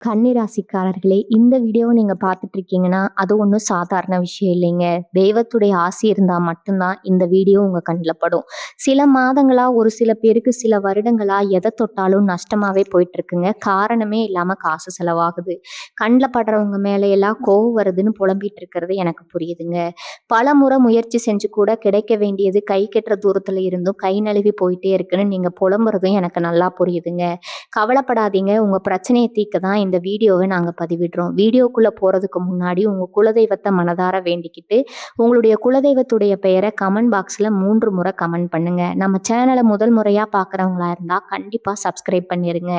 கன்னிராசிக்காரர்களே, இந்த வீடியோவை நீங்க பார்த்துட்டு இருக்கீங்கன்னா, அது ஒண்ணும் சாதாரண விஷயம் இல்லைங்க. தெய்வத்துடைய ஆசி இருந்தா மட்டும்தான் இந்த வீடியோ உங்க கண்ல படும். சில மாதங்களா, ஒரு சில பேருக்கு சில வருடங்களா எத தொட்டாலும் நஷ்டமாவே போயிட்டுருக்குங்க. காரணமே இல்லாம காசு செலவாகுது. கண்ல படுறவங்க மேல எல்லாம் கோவம் வருதுன்னு புலம்பிட்டு இருக்கிறது எனக்கு புரியுதுங்க. பலமுறை முயற்சி செஞ்சு கூட கிடைக்க வேண்டியது கை கெட்டுற தூரத்துல இருந்தும் கை நழுவி போயிட்டே இருக்குன்னு நீங்க புலம்புறதும் எனக்கு நல்லா புரியுதுங்க. கவலைப்படாதீங்க. உங்க பிரச்சனைய தீர்க்க தான் இந்த வீடியோவ நாங்க பதிவிடுறோம். வீடியோக்குள்ள போறதுக்கு முன்னாடி உங்க குலதெய்வத்த மனதார வேண்டிக்கிட்டு, உங்களுடைய குலதெய்வத்துடைய பெயர கமெண்ட் பாக்ஸ்ல 3 முறை கமெண்ட் பண்ணுங்க. நம்ம சேனல முதல் முறையா பார்க்குறவங்களா இருந்தா கண்டிப்பா சப்ஸ்கிரைப் பண்ணிருங்க.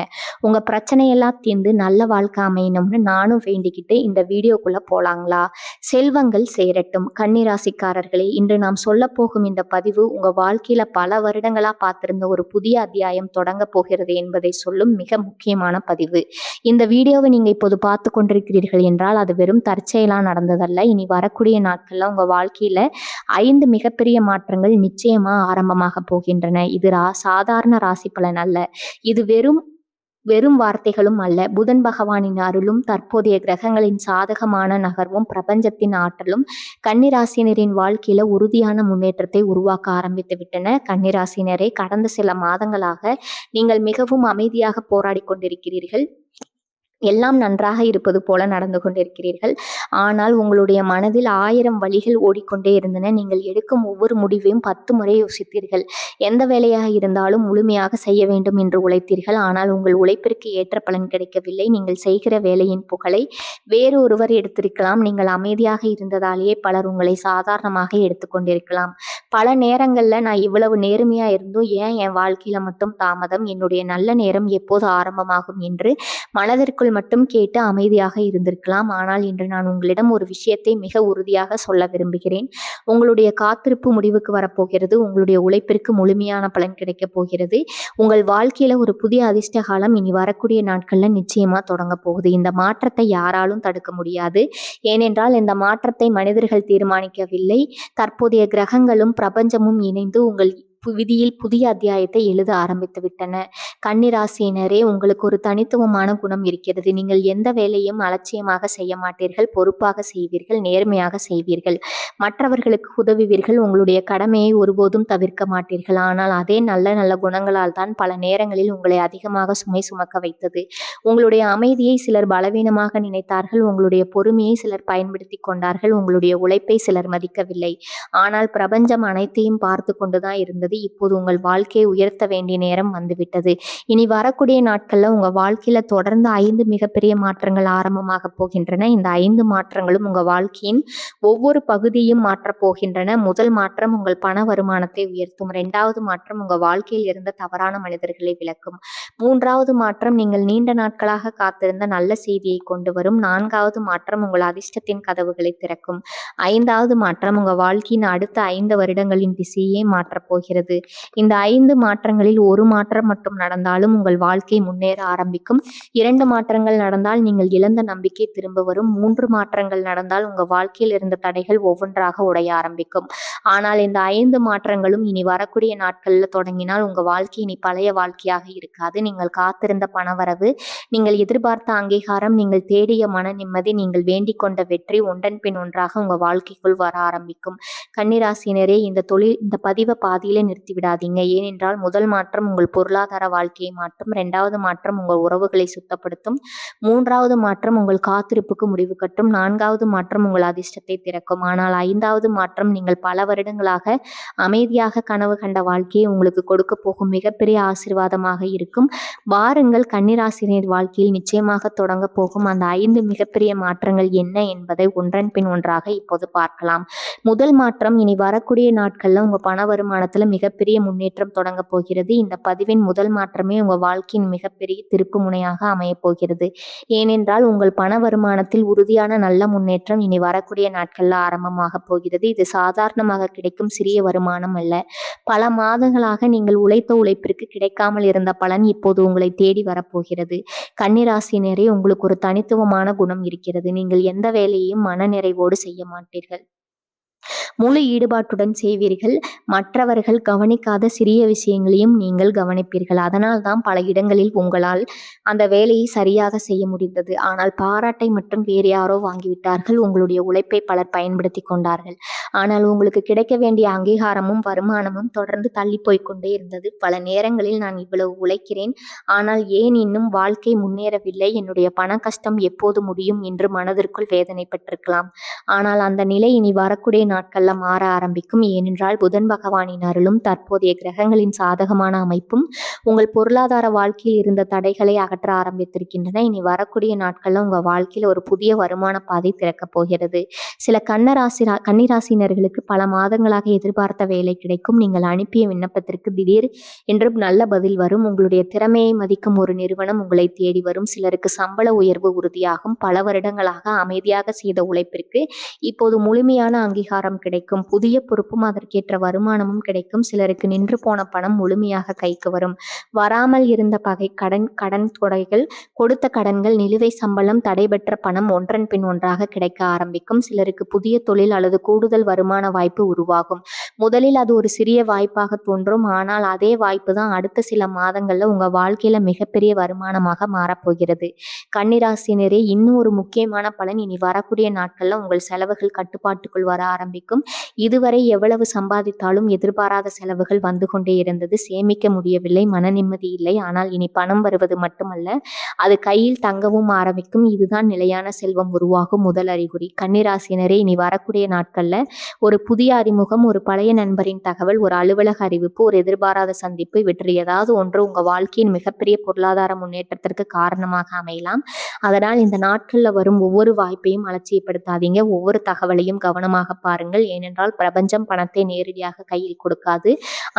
உங்க பிரச்சனையெல்லாம் தீர்ந்து நல்ல வாழ்க்கை அமையணும்னு நானும் வேண்டிக்கிட்டு இந்த வீடியோக்குள்ள போலாங்களா? செல்வங்கள் சேரட்டும். கன்னிராசிக்காரர்களே, இன்று நாம் சொல்லப்போகும் இந்த பதிவு உங்க வாழ்க்கையில பல வருடங்களா பார்த்திருந்த ஒரு புதிய அத்தியாயம் தொடங்க போகிறது என்பதை சொல்லும் மிக முக்கியமான பதிவு. இந்த வீடியோவை நீங்க இப்போது பார்த்து கொண்டிருக்கிறீர்கள் என்றால் அது வெறும் தற்செயலா நடந்ததல்ல. இனி வரக்கூடிய நாட்கள்ல உங்க வாழ்க்கையில 5 மிகப்பெரிய மாற்றங்கள் நிச்சயமா ஆரம்பமாக போகின்றன. இது சாதாரண ராசி பலன் அல்ல. இது வெறும் வெறும் வார்த்தைகளும் அல்ல. புதன் பகவானின் அருளும் தற்போதைய கிரகங்களின் சாதகமான நகர்வும் பிரபஞ்சத்தின் ஆற்றலும் கன்னிராசினரின் வாழ்க்கையில உறுதியான முன்னேற்றத்தை உருவாக்க ஆரம்பித்து விட்டன. கன்னிராசினரை கடந்த சில மாதங்களாக நீங்கள் மிகவும் அமைதியாக போராடி கொண்டிருக்கிறீர்கள். எல்லாம் நன்றாக இருப்பது போல நடந்து கொண்டிருக்கிறீர்கள். ஆனால் உங்களுடைய மனதில் 1000 வழிகள் ஓடிக்கொண்டே இருந்தன. நீங்கள் எடுக்கும் ஒவ்வொரு முடிவையும் 10 முறை யோசித்தீர்கள். எந்த வேலையாக இருந்தாலும் முழுமையாக செய்ய வேண்டும் என்று உழைத்தீர்கள். ஆனால் உங்கள் உழைப்பிற்கு ஏற்ற பலன் கிடைக்கவில்லை. நீங்கள் செய்கிற வேலையின் புகழை வேறு ஒருவர் எடுத்திருக்கலாம். நீங்கள் அமைதியாக இருந்ததாலேயே பலர் உங்களை சாதாரணமாக எடுத்துக்கொண்டிருக்கலாம். பல நேரங்கள்ல நான் இவ்வளவு நேர்மையா இருந்தும் ஏன் என் வாழ்க்கையில மட்டும் தாமதம்? என்னுடைய நல்ல நேரம் எப்போது ஆரம்பமாகும் என்று மனதிற்குள் மட்டும் கேட்டு அமைதியாக இருந்திருக்கலாம். ஆனால் இன்று நான் உங்களிடம் ஒரு விஷயத்தை மிக உறுதியாக சொல்ல விரும்புகிறேன். உங்களுடைய காத்திருப்பு முடிவுக்கு வரப்போகிறது. உங்களுடைய உழைப்பிற்கு முழுமையான பலன் கிடைக்கப் போகிறது. உங்கள் வாழ்க்கையில ஒரு புதிய அதிர்ஷ்ட காலம் இனி வரக்கூடிய நாட்கள்ல நிச்சயமா தொடங்க போகுது. இந்த மாற்றத்தை யாராலும் தடுக்க முடியாது. ஏனென்றால் இந்த மாற்றத்தை மனிதர்கள் தீர்மானிக்கவில்லை. தற்போதைய கிரகங்களும் பிரபஞ்சமும் இணைந்து உங்கள் விதியில் புதிய அத்தியாயத்தை எழுத ஆரம்பித்து விட்டன. கன்னிராசியினரே, உங்களுக்கு ஒரு தனித்துவமான குணம் இருக்கிறது. நீங்கள் எந்த வேலையும் அலட்சியமாக செய்ய மாட்டீர்கள். பொறுப்பாக செய்வீர்கள். நேர்மையாக செய்வீர்கள். மற்றவர்களுக்கு உதவுவீர்கள். உங்களுடைய கடமையை ஒருபோதும் தவிர்க்க மாட்டீர்கள். ஆனால் அதே நல்ல நல்ல குணங்களால் தான் பல நேரங்களில் உங்களை அதிகமாக சுமை சுமக்க வைத்தது. உங்களுடைய அமைதியை சிலர் பலவீனமாக நினைத்தார்கள். உங்களுடைய பொறுமையை சிலர் பயன்படுத்தி கொண்டார்கள். உங்களுடைய உழைப்பை சிலர் மதிக்கவில்லை. ஆனால் பிரபஞ்சம் அனைத்தையும் பார்த்து கொண்டுதான் இருந்தது. இப்போது உங்கள் வாழ்க்கையை உயர்த்த வேண்டிய நேரம் வந்துவிட்டது. இனி வரக்கூடிய நாட்கள்ல உங்க வாழ்க்கையில தொடர்ந்து 5 மிகப்பெரிய மாற்றங்கள் ஆரம்பமாக போகின்றன. இந்த 5 மாற்றங்களும் உங்க வாழ்க்கையின் ஒவ்வொரு பகுதியும் மாற்றப் போகின்றன. முதல் மாற்றம் உங்கள் பண வருமானத்தை உயர்த்தும். 2வது மாற்றம் உங்க வாழ்க்கையில் இருந்த தவறான மனிதர்களை விலக்கும். 3வது மாற்றம் நீங்கள் நீண்ட நாட்களாக காத்திருந்த நல்ல செய்தியை கொண்டு வரும். 4வது மாற்றம் உங்கள் அதிர்ஷ்டத்தின் கதவுகளை திறக்கும். 5வது மாற்றம் உங்க வாழ்க்கையின் அடுத்த 5 வருடங்களின் திசையை மாற்றப் போகிறது. இந்த 5 மாற்றங்களில் ஒரு மாற்றம் மட்டும் நடந்தாலும் உங்கள் வாழ்க்கை முன்னேற ஆரம்பிக்கும். 2 மாற்றங்கள் நடந்தால் நீங்கள் இழந்த நம்பிக்கை திரும்ப வரும். 3 மாற்றங்கள் நடந்தால் உங்க வாழ்க்கையில் இருந்த தடைகள் ஒவ்வொன்றாக உடைய ஆரம்பிக்கும். ஆனால் இந்த 5 மாற்றங்களும் இனி வரக்கூடிய நாட்கள்ல தொடங்கினால் உங்க வாழ்க்கை இனி பழைய வாழ்க்கையாக இருக்காது. நீங்கள் காத்திருந்த பணவரவு, நீங்கள் எதிர்பார்த்த அங்கீகாரம், நீங்கள் தேடிய மன நிம்மதி, நீங்கள் வேண்டிக் கொண்ட வெற்றி ஒன்றன் பின் ஒன்றாக உங்க வாழ்க்கைக்குள் வர ஆரம்பிக்கும். கன்னிராசினரே, இந்த பதிவை பாதியில நிறுத்தி விடாதீங்க. ஏனென்றால் முதல் மாற்றம் உங்கள் பொருளாதார வாழ்க்கையை மாற்றும். 2வது மாற்றம் உங்கள் உறவுகளை சுத்தப்படுத்தும். 3வது மாற்றம் உங்கள் காத்திருப்புக்கு முடிவு கட்டும். 4வது மாற்றம் உங்கள் அதிர்ஷ்டத்தை திறக்கும். ஆனால் 5வது மாற்றம் நீங்கள் பல வருடங்களாக அமைதியாக கனவு கண்ட வாழ்க்கையை உங்களுக்கு கொடுக்க போகும் மிகப்பெரிய ஆசீர்வாதமாக இருக்கும். வாருங்கள், கன்னிராசினியர் வாழ்க்கையில் நிச்சயமாக தொடங்க போகும் அந்த 5 மிகப்பெரிய மாற்றங்கள் என்ன என்பதை ஒன்றன் பின் ஒன்றாக இப்போது பார்க்கலாம். முதல் மாற்றம், இனி வரக்கூடிய நாட்கள்ல உங்க பண வருமானத்துல மிகப்பெரிய முன்னேற்றம் தொடங்க போகிறது. இந்த பதிவின் முதல் மாற்றமே உங்க வாழ்க்கையின் மிகப்பெரிய திருப்பு முனையாக அமைய போகிறது. ஏனென்றால் உங்கள் பண வருமானத்தில் உறுதியான நல்ல முன்னேற்றம் இனி வரக்கூடிய நாட்கள்ல ஆரம்பமாக போகிறது. இது சாதாரணமாக கிடைக்கும் சிறிய வருமானம் அல்ல. பல மாதங்களாக நீங்கள் உழைத்த உழைப்பிற்கு கிடைக்காமல் இருந்த பலன் இப்போது உங்களை தேடி வரப்போகிறது. கன்னிராசினரே, உங்களுக்கு ஒரு தனித்துவமான குணம் இருக்கிறது. நீங்கள் எந்த வேலையையும் மன நிறைவோடு செய்ய மாட்டீர்கள். முழு ஈடுபாட்டுடன் செய்வீர்கள். மற்றவர்கள் கவனிக்காத சிறிய விஷயங்களையும் நீங்கள் கவனிப்பீர்கள். அதனால் தான் பல இடங்களில் உங்களால் அந்த வேலையை சரியாக செய்ய முடிந்தது. ஆனால் பாராட்டை மட்டும் வேறு யாரோ வாங்கிவிட்டார்கள். உங்களுடைய உழைப்பை பலர் பயன்படுத்தி கொண்டார்கள். ஆனால் உங்களுக்கு கிடைக்க வேண்டிய அங்கீகாரமும் வருமானமும் தொடர்ந்து தள்ளி போய்க்கொண்டே இருந்தது. பல நேரங்களில் நான் இவ்வளவு உழைக்கிறேன், ஆனால் ஏன் இன்னும் வாழ்க்கை முன்னேறவில்லை, என்னுடைய பண கஷ்டம் எப்போது முடியும் என்று மனதிற்குள் வேதனைப்பட்டிருக்கலாம். ஆனால் அந்த நிலை இனி வரக்கூடிய நாட்கள்ல மாற ஆரம்பிக்கும். ஏனென்றால் புதன் பகவானின் அருளும் தற்போதைய கிரகங்களின் சாதகமான அமைப்பும் உங்கள் பொருளாதார வாழ்க்கையில் இருந்த தடைகளை அகற்ற ஆரம்பித்திருக்கின்றன. இனி வரக்கூடிய நாட்கள்ல உங்க வாழ்க்கையில ஒரு புதிய வருமான பாதை திறக்கப் போகிறது. சில கன்னிராசினர்களுக்கு பல மாதங்களாக எதிர்பார்த்த வேலை கிடைக்கும். நீங்கள் அனுப்பிய விண்ணப்பத்திற்கு திடீர் என்றும் நல்ல பதில் வரும். உங்களுடைய திறமையை மதிக்கும் ஒரு நிறுவனம் உங்களை தேடி வரும். சிலருக்கு சம்பள உயர்வு உறுதியாகும். பல வருடங்களாக அமைதியாக செய்த உழைப்பிற்கு இப்போது முழுமையான அங்கீகாரம் கிடைக்கும். புதிய பொறுப்பும் அதற்கேற்ற வருமானமும் கிடைக்கும். சிலருக்கு நின்று போன பணம் முழுமையாக கைக்கு வரும். வராமல் இருந்த பகை, கடன் தொகைகள், கொடுத்த கடன்கள், நிலுவை சம்பளம், தடைபெற்ற பணம் ஒன்றன் பின் ஒன்றாக கிடைக்க ஆரம்பிக்கும். சிலருக்கு புதிய தொழில் அல்லது கூடுதல் வருமான வாய்ப்பு உருவாகும். முதலில் அது ஒரு சிறிய வாய்ப்பாக தோன்றும். ஆனால் அதே வாய்ப்பு தான் அடுத்த சில மாதங்கள்ல உங்க வாழ்க்கையில மிகப்பெரிய வருமானமாக மாறப்போகிறது. கன்னிராசினரே, இன்னும் ஒரு முக்கியமான பலன், இனி வரக்கூடிய நாட்கள்ல உங்கள் செலவுகள் கட்டுப்பாட்டுக்குள் வர ஆரம்பிக்கும். இதுவரை எவ்வளவு சம்பாதித்தாலும் எதிர்பாராத செலவுகள் வந்து கொண்டே இருந்தது. சேமிக்க முடியவில்லை, மன நிம்மதி இல்லை. ஆனால் இனி பணம் வருவது மட்டுமல்ல, அது கையில் தங்கவும் ஆரம்பிக்கும். இதுதான் நிலையான செல்வம் உருவாகும் முதல் அறிகுறி. கன்னிராசினரே, இனி வரக்கூடிய நாட்கள்ல ஒரு புதிய அறிமுகம், ஒரு பழைய நண்பரின் தகவல், ஒரு அலுவலக அறிவிப்பு, ஒரு எதிர்பாராத சந்திப்பு, இவற்றில் ஏதாவது ஒன்று உங்க வாழ்க்கையின் மிகப்பெரிய பொருளாதார முன்னேற்றத்திற்கு காரணமாக அமையலாம். அதனால் இந்த நாட்கள்ல வரும் ஒவ்வொரு வாய்ப்பையும் அலட்சியப்படுத்தாதீங்க. ஒவ்வொரு தகவலையும் கவனமாக பாருங்கள். ஏனென்றால் பிரபஞ்சம் பணத்தை நேரடியாக கையில் கொடுக்காது.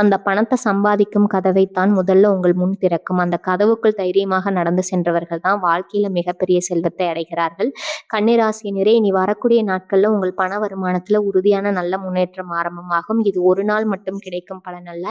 அந்த பணத்தை சம்பாதிக்கும் கதவைத்தான் முதல்ல உங்கள் முன் திறக்கும். அந்த கதவுக்குள் தைரியமாக நடந்து சென்றவர்கள் தான் வாழ்க்கையில மிகப்பெரிய செல்வத்தை அடைகிறார்கள். கன்னிராசினரே, இனி வரக்கூடிய நாட்கள்ல உங்கள் பண வருமானத்துல உறுதியான நல்ல முன்னேற்றம் ஆரம்பமாகும். இது ஒரு நாள் மட்டும் கிடைக்கும் பலன் அல்ல,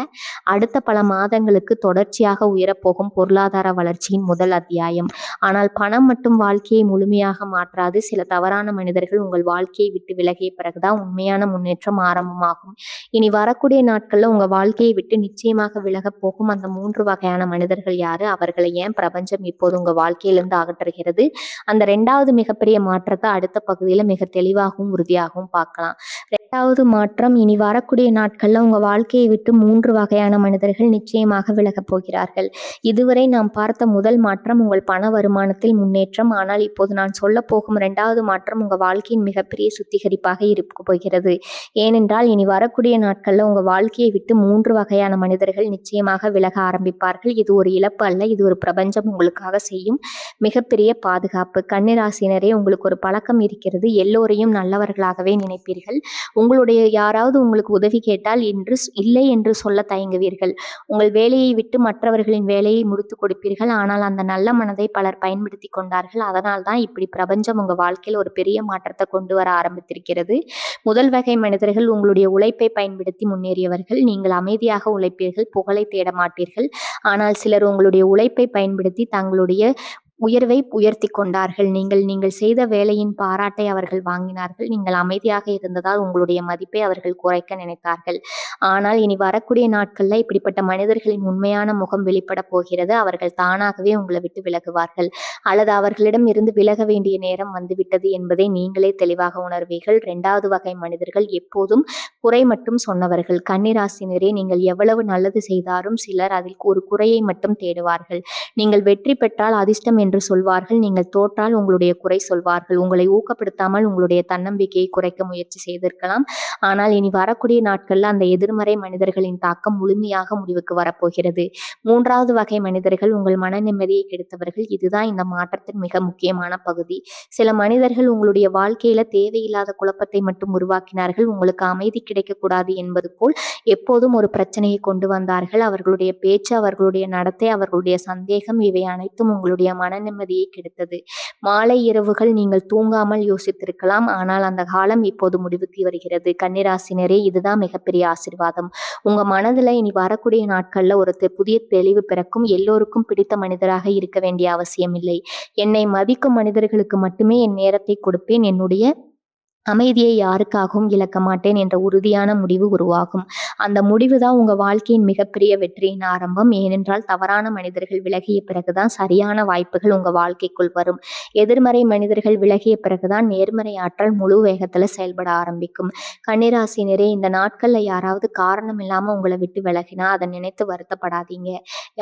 அடுத்த பல மாதங்களுக்கு தொடர்ச்சியாக உயரப்போகும் பொருளாதார வளர்ச்சியின் முதல் அத்தியாயம். ஆனால் பணம் மட்டும் வாழ்க்கையை முழுமையாக மாற்றாது. சில தவறான மனிதர்கள் உங்கள் வாழ்க்கையை விட்டு விலகிய பிறகுதான் உண்மையான முன்னேற்றம் ஆரம்பமாகும். இனி வரக்கூடிய நாட்கள்ல உங்க வாழ்க்கையை விட்டு நிச்சயமாக விலகப் போகும் அந்த 3 வகையான மனிதர்கள் யாரு? அவர்களை ஏன் பிரபஞ்சம் இப்போது உங்க வாழ்க்கையிலிருந்து அகற்றுகிறது? அந்த 2வது மிகப்பெரிய மாற்றத்தை அடுத்த பகுதியில மிக தெளிவாகவும் உறுதியாகவும் பார்க்கலாம். 2வது மாற்றம், இனி வரக்கூடிய நாட்கள்ல உங்க வாழ்க்கையை விட்டு 3 வகையான மனிதர்கள் நிச்சயமாக விலகப் போகிறார்கள். இதுவரை நாம் பார்த்த முதல் மாற்றம் உங்கள் பண வருமானத்தில் முன்னேற்றம். ஆனால் இப்போது நான் சொல்ல போகும் 2வது மாற்றம் உங்க வாழ்க்கையின் மிகப்பெரிய சுத்திகரிப்பாக இருக்க போகிறது. ஏனென்றால் இனி வரக்கூடிய நாட்கள்ல உங்க வாழ்க்கையை விட்டு 3 வகையான மனிதர்கள் நிச்சயமாக விலக ஆரம்பிப்பார்கள். இது ஒரு இழப்பு அல்ல, இது ஒரு பிரபஞ்சம் உங்களுக்காக செய்யும் மிகப்பெரிய பாதுகாப்பு. கன்னிராசினரே, உங்களுக்கு ஒரு பழக்கம் இருக்கிறது. எல்லோரையும் நல்லவர்களாகவே நினைப்பீர்கள். உங்களுடைய யாராவது உங்களுக்கு உதவி கேட்டால் இல்லை என்று சொல்ல தயங்குவீர்கள். உங்கள் வேலையை விட்டு மற்றவர்களின் வேலையை முடித்து கொடுப்பீர்கள். ஆனால் அந்த நல்ல மனதை பலர் பயன்படுத்தி கொண்டார்கள். அதனால் தான் இப்படி பிரபஞ்சம் உங்க வாழ்க்கையில் ஒரு பெரிய மாற்றத்தை கொண்டு வர ஆரம்பித்திருக்கிறது. முதல் வகை மனிதர்கள் உங்களுடைய உழைப்பை பயன்படுத்தி முன்னேறியவர்கள். நீங்கள் அமைதியாக உழைப்பீர்கள், புகழை தேட மாட்டீர்கள். ஆனால் சிலர் உங்களுடைய உழைப்பை பயன்படுத்தி தங்களுடைய உயர்வை உயர்த்தி கொண்டார்கள். நீங்கள் செய்த வேலையின் பாராட்டை அவர்கள் வாங்கினார்கள். நீங்கள் அமைதியாக இருந்ததால் உங்களுடைய மதிப்பை அவர்கள் குறைக்க நினைத்தார்கள். ஆனால் இனி வரக்கூடிய நாட்கள்ல இப்படிப்பட்ட மனிதர்களின் உண்மையான முகம் வெளிப்பட போகிறது. அவர்கள் தானாகவே உங்களை விட்டு விலகுவார்கள், அல்லது அவர்களிடம் இருந்து விலக வேண்டிய நேரம் வந்துவிட்டது என்பதை நீங்களே தெளிவாக உணர்வீர்கள். 2வது வகை மனிதர்கள் எப்போதும் குறை மட்டும் சொன்னவர்கள். கன்னிராசினரே, நீங்கள் எவ்வளவு நல்லது செய்தாலும் சிலர் அதில் ஒரு குறையை மட்டும் தேடுவார்கள். நீங்கள் வெற்றி பெற்றால் அதிர்ஷ்டம் என்று சொல்வார்கள். நீங்கள் தோற்றால் உங்களுடைய குறை சொல்வார்கள். உங்களை ஊக்கப்படுத்தாமல் உங்களுடைய தன்னம்பிக்கையை குறைக்க முயற்சி செய்திருக்கலாம். ஆனால் இனி வரக்கூடிய நாட்கள்ல அந்த எதிர்மறை மனிதர்களின் தாக்கம் முழுமையாக முடிவுக்கு வரப்போகிறது. 3வது வகை மனிதர்கள் உங்கள் மன நிம்மதியை கெடுத்தவர்கள். இதுதான் இந்த மாற்றத்தின் மிக முக்கியமான பகுதி. சில மனிதர்கள் உங்களுடைய வாழ்க்கையில தேவையில்லாத குழப்பத்தை மட்டும் உருவாக்கினார்கள். உங்களுக்கு அமைதி கிடைக்கக்கூடாது என்பது போல் எப்போதும் ஒரு பிரச்சனையை கொண்டு வந்தார்கள். அவர்களுடைய பேச்சு, அவர்களுடைய நடத்தை, அவர்களுடைய சந்தேகம், இவை அனைத்தும் உங்களுடைய மன நிம்மதியை கெடுத்தது. மாலை இரவுகள் நீங்கள் தூங்காமல் யோசித்திருக்கலாம். ஆனால் அந்த காலம் இப்போது முடிவுக்கு வருகிறது. கன்னிராசினரே, இதுதான் மிகப்பெரிய ஆசீர்வாதம். உங்க மனதுல இனி வரக்கூடிய நாட்கள்ல ஒரு புதிய தெளிவு பிறக்கும். எல்லோருக்கும் பிடித்த மனிதராக இருக்க வேண்டிய அவசியம் இல்லை. என்னை மதிக்கும் மனிதர்களுக்கு மட்டுமே என் நேரத்தை கொடுப்பேன். என்னுடைய அமைதியை யாருக்காகவும் இழக்க மாட்டேன் என்ற உறுதியான முடிவு உருவாகும். அந்த முடிவு தான் உங்க வாழ்க்கையின் மிகப்பெரிய வெற்றியின் ஆரம்பம். ஏனென்றால் தவறான மனிதர்கள் விலகிய பிறகுதான் சரியான வாய்ப்புகள் உங்க வாழ்க்கைக்குள் வரும். எதிர்மறை மனிதர்கள் விலகிய பிறகுதான் நேர்மறை ஆற்றல் முழு வேகத்துல செயல்பட ஆரம்பிக்கும். கன்னிராசினரே, இந்த நாட்கள்ல யாராவது காரணம் இல்லாம உங்களை விட்டு விலகினா அதை நினைத்து வருத்தப்படாதீங்க.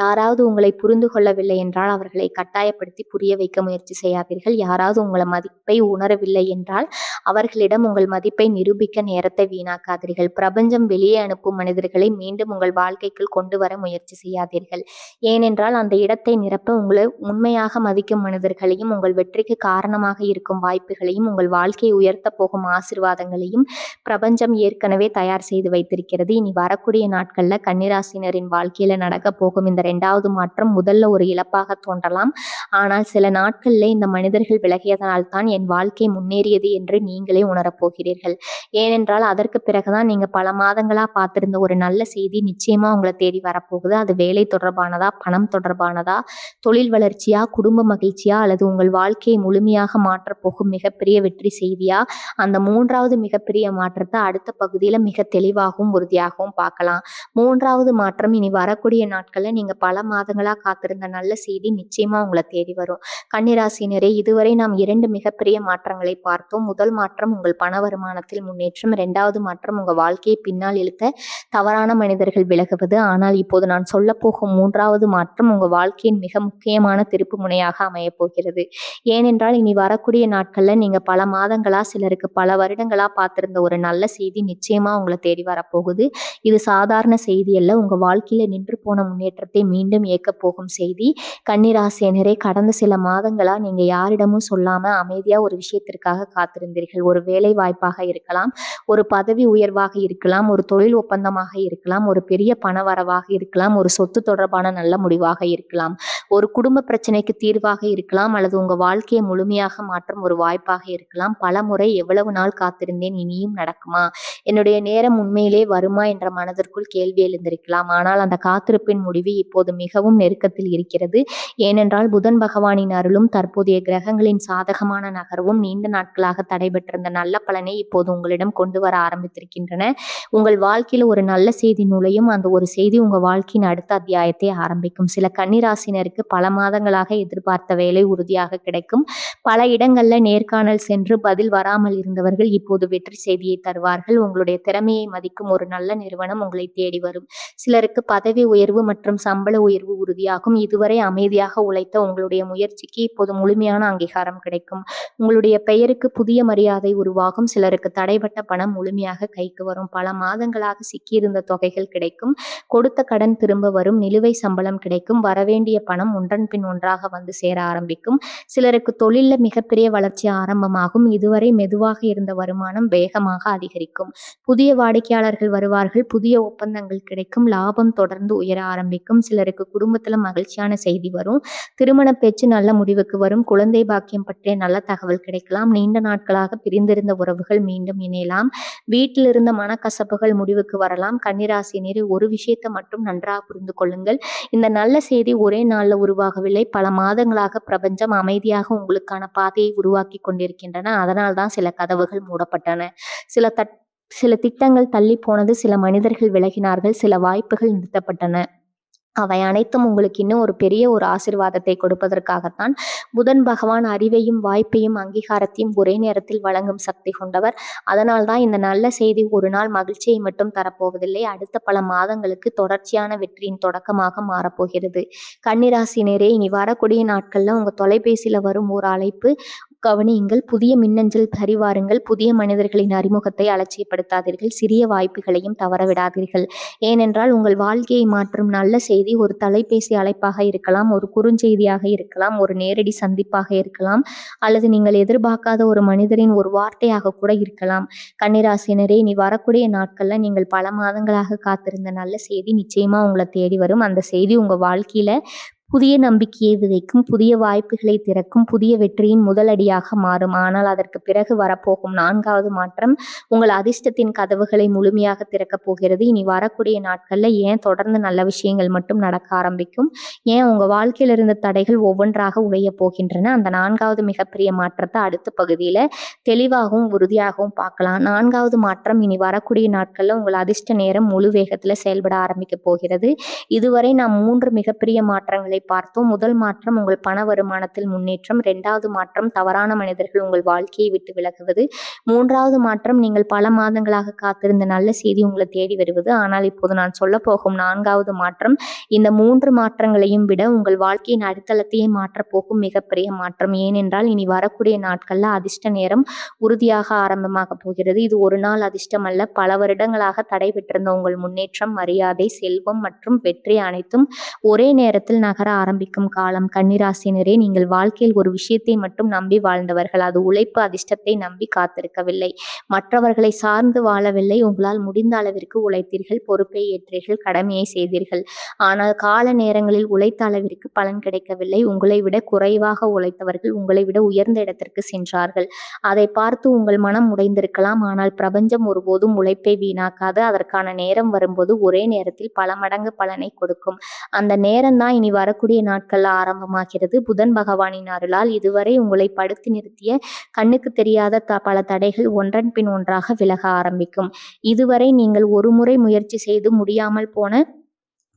யாராவது உங்களை புரிந்து கொள்ளவில்லை என்றால் அவர்களை கட்டாயப்படுத்தி புரிய வைக்க முயற்சி செய்யாதீர்கள். யாராவது உங்களை மதிப்பை உணரவில்லை என்றால் அவர்களிடம் உங்கள் மதிப்பை நிரூபிக்க நேரத்தை வீணாக்காதீர்கள். பிரபஞ்சம் வெளியே அனுப்பும் மனிதர்களை மீண்டும் உங்கள் வாழ்க்கைக்குள் கொண்டு வர முயற்சி செய்யாதீர்கள். ஏனென்றால் அந்த இடத்தை நிரப்ப உங்களை உண்மையாக மதிக்கும் மனிதர்களையும் உங்கள் வெற்றிக்கு காரணமாக இருக்கும் வாய்ப்புகளையும் உங்கள் வாழ்க்கையை உயர்த்த போகும் ஆசீர்வாதங்களையும் பிரபஞ்சம் ஏற்கனவே தயார் செய்து வைத்திருக்கிறது. இனி வரக்கூடிய நாட்கள்ல கன்னிராசினரின் வாழ்க்கையில நடக்க போகும் இந்த 2வது மாற்றம் முதல்ல ஒரு இழப்பாக தோன்றலாம். ஆனால் சில நாட்கள்ல இந்த மனிதர்கள் விலகியதனால் தான் என் வாழ்க்கை முன்னேறியது என்று நீங்களே உணரப்போகிறீர்கள். ஏனென்றால் அதற்கு பிறகுதான் நீங்க பல மாதங்களா பார்த்திருந்த ஒரு நல்ல செய்தி நிச்சயமா உங்களை தேடி வரப்போகுது. அது வேலை தொடர்பானதா, பணம் தொடர்பானதா, தொழில் வளர்ச்சியா, குடும்ப மகிழ்ச்சியா, அல்லது உங்கள் வாழ்க்கையை முழுமையாக மாற்றப் போகும் மிகப்பெரிய வெற்றி செய்தியா? அந்த 3வது மிகப்பெரிய மாற்றத்தை அடுத்த பகுதியில மிக தெளிவாகவும் உறுதியாகவும் பார்க்கலாம். 3வது மாற்றம் இனி வரக்கூடிய நாட்கள்ல நீங்க பல மாதங்களா காத்திருந்த நல்ல செய்தி நிச்சயமா உங்களை தேடி வரும். கன்னிராசினரே, இதுவரை நாம் 2 மிகப்பெரிய மாற்றங்களை பார்த்தோம். முதல் மாற்றம் உங்கள் பண வருமானத்தில் முன்னேற்றம். 2வது மாற்றம் உங்க வாழ்க்கையை பின்னால் இழுத்த தவறான மனிதர்கள் விலகுவது. ஆனால் இப்போது நான் சொல்ல போகும் 3வது மாற்றம் உங்க வாழ்க்கையின் மிக முக்கியமான திருப்பு முனையாக அமைய போகிறது. ஏனென்றால் இனி வரக்கூடிய நாட்கள்ல நீங்க பல மாதங்களா, சிலருக்கு பல வருடங்களா பார்த்திருந்த ஒரு நல்ல செய்தி நிச்சயமா உங்களை தேடி வரப்போகுது. இது சாதாரண செய்தி அல்ல, உங்க வாழ்க்கையில நின்று போன முன்னேற்றத்தை மீண்டும் இயக்க போகும் செய்தி. கன்னிராசினரே, கடந்த சில மாதங்களா நீங்க யாரிடமும் சொல்லாம அமைதியா ஒரு விஷயத்திற்காக காத்திருந்தீர்கள். ஒரு வேலை வாய்ப்பாக இருக்கலாம், ஒரு பதவி உயர்வாக இருக்கலாம், ஒரு தொழில் ஒப்பந்தமாக இருக்கலாம், ஒரு பெரிய பண வரவாக இருக்கலாம், ஒரு சொத்து தொடர்பான நல்ல முடிவாக இருக்கலாம், ஒரு குடும்ப பிரச்சனைக்கு தீர்வாக இருக்கலாம், அல்லது உங்க வாழ்க்கையை முழுமையாக மாற்றும் ஒரு வாய்ப்பாக இருக்கலாம். பல முறை எவ்வளவு நாள் காத்திருந்தேன், இனியும் நடக்குமா, என்னுடைய நேரம் உண்மையிலே வருமா என்ற மனதிற்குள் கேள்வி எழுந்திருக்கலாம். ஆனால் அந்த காத்திருப்பின் முடிவு இப்போது மிகவும் நெருக்கத்தில் இருக்கிறது. ஏனென்றால் புதன் பகவானின் அருளும் தற்போதைய கிரகங்களின் சாதகமான நகர்வும் நீண்ட நாட்களாக தடைபெற்றிருந்த நல்ல பலனை இப்போது உங்களிடம் கொண்டு வர ஆரம்பித்திருக்கின்றன. உங்கள் வாழ்க்கையில் ஒரு நல்ல செய்தி நுழையும். அந்த ஒரு செய்தி உங்க வாழ்க்கையின் அடுத்த அத்தியாயத்தை ஆரம்பிக்கும். சில கன்னிராசினருக்கு பல மாதங்களாக எதிர்பார்த்த வேலை உறுதியாக கிடைக்கும். பல இடங்கள்ல நேர்காணல் சென்று பதில் வராமல் இருந்தவர்கள் இப்போது வெற்றி செய்தியை தருவார்கள். உங்களுடைய திறமையை மதிக்கும் ஒரு நல்ல நிறுவனம் உங்களை தேடி வரும். சிலருக்கு பதவி உயர்வு மற்றும் சம்பள உயர்வு உறுதியாகும். இதுவரை அமைதியாக உழைத்த உங்களுடைய முயற்சிக்கு இப்போது முழுமையான அங்கீகாரம் கிடைக்கும். உங்களுடைய பெயருக்கு புதிய மரியாதை உருவாகும். சிலருக்கு தடைபட்ட பணம் முழுமையாக கைக்கு வரும். பல மாதங்களாக சிக்கியிருந்த தொகைகள் கிடைக்கும். கொடுத்த கடன் திரும்ப வரும். நிலுவை சம்பளம் கிடைக்கும். வரவேண்டிய பணம் ஒன்றன் பின் ஒன்றாக வந்து சேர ஆரம்பிக்கும். சிலருக்கு தொழில்ல மிகப்பெரிய வளர்ச்சி ஆரம்பமாகும். இதுவரை மெதுவாக இருந்த வருமானம் வேகமாக அதிகரிக்கும். புதிய வாடிக்கையாளர்கள் வருவார்கள். புதிய ஒப்பந்தங்கள் கிடைக்கும். லாபம் தொடர்ந்து உயர ஆரம்பிக்கும். சிலருக்கு குடும்பத்துல மகிழ்ச்சியான செய்தி வரும். திருமண பேச்சு நல்ல முடிவுக்கு வரும். குழந்தை பாக்கியம் பற்றிய நல்ல தகவல் கிடைக்கலாம். நீண்ட நாட்களாக பிரிந்திருந்த உறவுகள் மீண்டும் இணையலாம். வீட்டில் இருந்த மனக்கசப்புகள் முடிவுக்கு வரலாம். கன்னிராசினரே, ஒரு விஷயத்தை மட்டும் நன்றாக புரிந்து கொள்ளுங்கள். இந்த நல்ல செய்தி ஒரே நாள்ல உருவாகவில்லை. பல மாதங்களாக பிரபஞ்சம் அமைதியாக உங்களுக்கான பாதையை உருவாக்கி கொண்டிருக்கின்றன. அதனால்தான் சில கதவுகள் மூடப்பட்டன. சில திட்டங்கள் தள்ளி போனது. சில மனிதர்கள் விலகினார்கள். சில வாய்ப்புகள் நிறுத்தப்பட்டன. அவை அனைத்தும் உங்களுக்கு இன்னும் ஒரு பெரிய ஆசீர்வாதத்தை கொடுப்பதற்காகத்தான். புதன் பகவான் அறிவையும் வாய்ப்பையும் அங்கீகாரத்தையும் ஒரே நேரத்தில் வழங்கும் சக்தி கொண்டவர். அதனால்தான் இந்த நல்ல செய்தி ஒரு நாள் மகிழ்ச்சியை மட்டும் தரப்போவதில்லை, அடுத்த பல மாதங்களுக்கு தொடர்ச்சியான வெற்றியின் தொடக்கமாக மாறப்போகிறது. கன்னிராசினரே, இனி வரக்கூடிய நாட்கள்ல உங்க தொலைபேசியில வரும் ஒரு அழைப்பு கவனியுங்கள். புதிய மின்னஞ்சல் சரிவாருங்கள். புதிய மனிதர்களின் அறிமுகத்தை அலட்சியப்படுத்தாதீர்கள். சிறிய வாய்ப்புகளையும் தவறவிடாதீர்கள். ஏனென்றால் உங்கள் வாழ்க்கையை மாற்றும் நல்ல செய்தி ஒரு தொலைபேசி அழைப்பாக இருக்கலாம், ஒரு குறுஞ்செய்தியாக இருக்கலாம், ஒரு நேரடி சந்திப்பாக இருக்கலாம், அல்லது நீங்கள் எதிர்பார்க்காத ஒரு மனிதரின் ஒரு வார்த்தையாக கூட இருக்கலாம். கன்னிராசினரே, இனி வரக்கூடிய நாட்கள்ல நீங்கள் பல மாதங்களாக காத்திருந்த நல்ல செய்தி நிச்சயமா உங்களை தேடி வரும். அந்த செய்தி உங்க வாழ்க்கையில புதிய நம்பிக்கையை விதைக்கும், புதிய வாய்ப்புகளை திறக்கும், புதிய வெற்றியின் முதல் அடியாக மாறும். ஆனால் அதற்கு பிறகு வரப்போகும் 4வது மாற்றம் உங்கள் அதிர்ஷ்டத்தின் கதவுகளை முழுமையாக திறக்கப் போகிறது. இனி வரக்கூடிய நாட்கள்ல ஏன் தொடர்ந்து நல்ல விஷயங்கள் மட்டும் நடக்க ஆரம்பிக்கும், ஏன் உங்க வாழ்க்கையில் இருந்த தடைகள் ஒவ்வொன்றாக உடையப் போகின்றன. அந்த 4வது மிகப்பெரிய மாற்றத்தை அடுத்த பகுதியில தெளிவாகவும் உறுதியாகவும் பார்க்கலாம். 4வது மாற்றம் இனி வரக்கூடிய நாட்கள்ல உங்கள் அதிர்ஷ்ட நேரம் முழு வேகத்துல செயல்பட ஆரம்பிக்க போகிறது. இதுவரை நாம் 3 மிகப்பெரிய மாற்றங்களை பார்த்தோம். முதல் மாற்றம் உங்கள் பண வருமானத்தில் முன்னேற்றம், 2வது மாற்றம் தவறான மனிதர்கள் உங்கள் வாழ்க்கையை விட்டு விலகுவது, 3வது மாற்றம் நீங்கள் பல மாதங்களாக காத்திருந்த நல்ல செய்தி உங்களை தேடி வருவது. ஆனால் இப்போது நான் சொல்ல போகும் 4வது மாற்றம் இந்த 3 மாற்றங்களையும் விட உங்கள் வாழ்க்கையின் அடித்தளத்தையே மாற்றப்போகும் மிகப்பெரிய மாற்றம். ஏனென்றால் இனி வரக்கூடிய நாட்கள்ல அதிர்ஷ்ட நேரம் உறுதியாக ஆரம்பமாக போகிறது. இது ஒரு நாள் அதிர்ஷ்டம் அல்ல, பல வருடங்களாக தடைபெற்றிருந்த உங்கள் முன்னேற்றம், மரியாதை, செல்வம் மற்றும் வெற்றி அனைத்தும் ஒரே நேரத்தில் நகர ஆரம்பிக்கும் காலம். கன்னிராசினரே, நீங்கள் வாழ்க்கையில் ஒரு விஷயத்தை மட்டும் நம்பி வாழ்ந்தவர்கள். அது உழைப்பு. அதிர்ஷ்டத்தை நம்பி காத்திருக்கவில்லை, மற்றவர்களை சார்ந்து வாழவில்லை. உங்களால் முடிந்த அளவிற்கு உழைத்தீர்கள், பொறுப்பை ஏற்றீர்கள், கடமையை செய்தீர்கள். ஆனால் கால நேரங்களில் உழைத்த அளவிற்கு பலன் கிடைக்கவில்லை. உங்களை விட குறைவாக உழைத்தவர்கள் உங்களை விட உயர்ந்த இடத்திற்கு சென்றார்கள். அதை பார்த்து உங்கள் மனம் உடைந்திருக்கலாம். ஆனால் பிரபஞ்சம் ஒருபோதும் உழைப்பை வீணாக்காது. அதற்கான நேரம் வரும்போது ஒரே நேரத்தில் பல மடங்கு பலனை கொடுக்கும். அந்த நேரம்தான் இனி வரக்கூடிய நாட்கள்ல ஆரம்பமாகிறது. புதன் பகவானின் அருளால் இதுவரை உங்களை படுத்தி நிறுத்திய கண்ணுக்கு தெரியாத பல தடைகள் ஒன்றன் பின் ஒன்றாக விலக ஆரம்பிக்கும். இதுவரை நீங்கள் ஒரு முறை முயற்சி செய்து முடியாமல் போன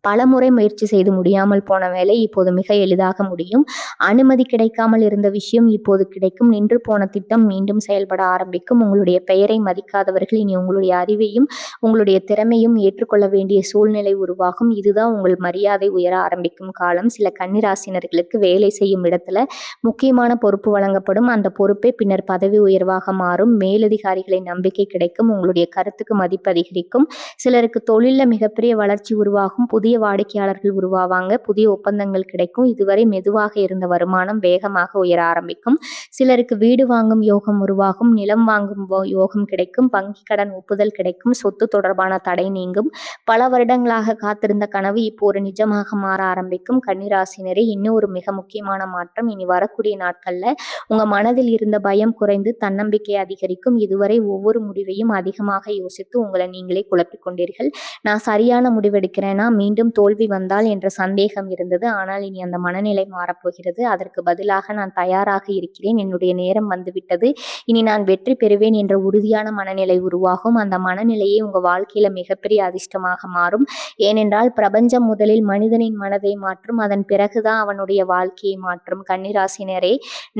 பலமுறை முயற்சி செய்து முடியாமல் போன வேலை இப்போது மிக எளிதாக முடியும். அனுமதி கிடைக்காமல் இருந்த விஷயம் இப்போது கிடைக்கும். நின்று போன திட்டம் மீண்டும் செயல்பட ஆரம்பிக்கும். உங்களுடைய பெயரை மதிக்காதவர்கள் இனி உங்களுடைய அறிவையும் உங்களுடைய திறமையும் ஏற்றுக்கொள்ள வேண்டிய சூழ்நிலை உருவாகும். இதுதான் உங்கள் மரியாதை உயர ஆரம்பிக்கும் காலம். சில கன்னிராசினர்களுக்கு வேலை செய்யும் இடத்துல முக்கியமான பொறுப்பு வழங்கப்படும். அந்த பொறுப்பே பின்னர் பதவி உயர்வாக மாறும். மேலதிகாரிகளை நம்பிக்கை கிடைக்கும். உங்களுடைய கருத்துக்கு மதிப்பு அதிகரிக்கும். சிலருக்கு தொழிலில் மிகப்பெரிய வளர்ச்சி உருவாகும். புதிய வாடிக்கையாளர்கள் உருவாவாங்க. புதிய ஒப்பந்தங்கள் கிடைக்கும். இதுவரை மெதுவாக இருந்த வருமானம் வேகமாக உயர ஆரம்பிக்கும். சிலருக்கு வீடு வாங்கும் யோகம் உருவாகும். நிலம் வாங்கும் யோகம் கிடைக்கும். வங்கி கடன் ஒப்புதல் கிடைக்கும். சொத்து தொடர்பான தடை நீங்கும். பல வருடங்களாக காத்திருந்த கனவு இப்போ ஒரு நிஜமாக மாற ஆரம்பிக்கும். கன்னிராசினரே, இன்னும் ஒரு மிக முக்கியமான மாற்றம் இனி வரக்கூடிய நாட்கள்ல உங்க மனதில் இருந்த பயம் குறைந்து தன்னம்பிக்கை அதிகரிக்கும். இதுவரை ஒவ்வொரு முடிவையும் அதிகமாக யோசித்து உங்களை நீங்களே குழப்பிக் கொண்டீர்கள். நான் சரியான முடிவெடுக்கிறேனா, மீண்டும் தோல்வி வந்தால் என்ற சந்தேகம் இருந்தது. ஆனால் இனி அந்த மனநிலை மாறப்போகிறது. அதற்கு பதிலாக நான் தயாராக இருக்கிறேன், என்னுடைய நேரம் வந்துவிட்டது, இனி நான் வெற்றி பெறுவேன் என்ற உறுதியான மனநிலை உருவாகும். அந்த மனநிலையே உங்க வாழ்க்கையில மிகப்பெரிய அதிர்ஷ்டமாக மாறும். ஏனென்றால் பிரபஞ்சம் முதலில் மனிதனின் மனதை மாற்றும், அதன் பிறகுதான் அவனுடைய வாழ்க்கையை மாற்றும். கன்னிராசினரே,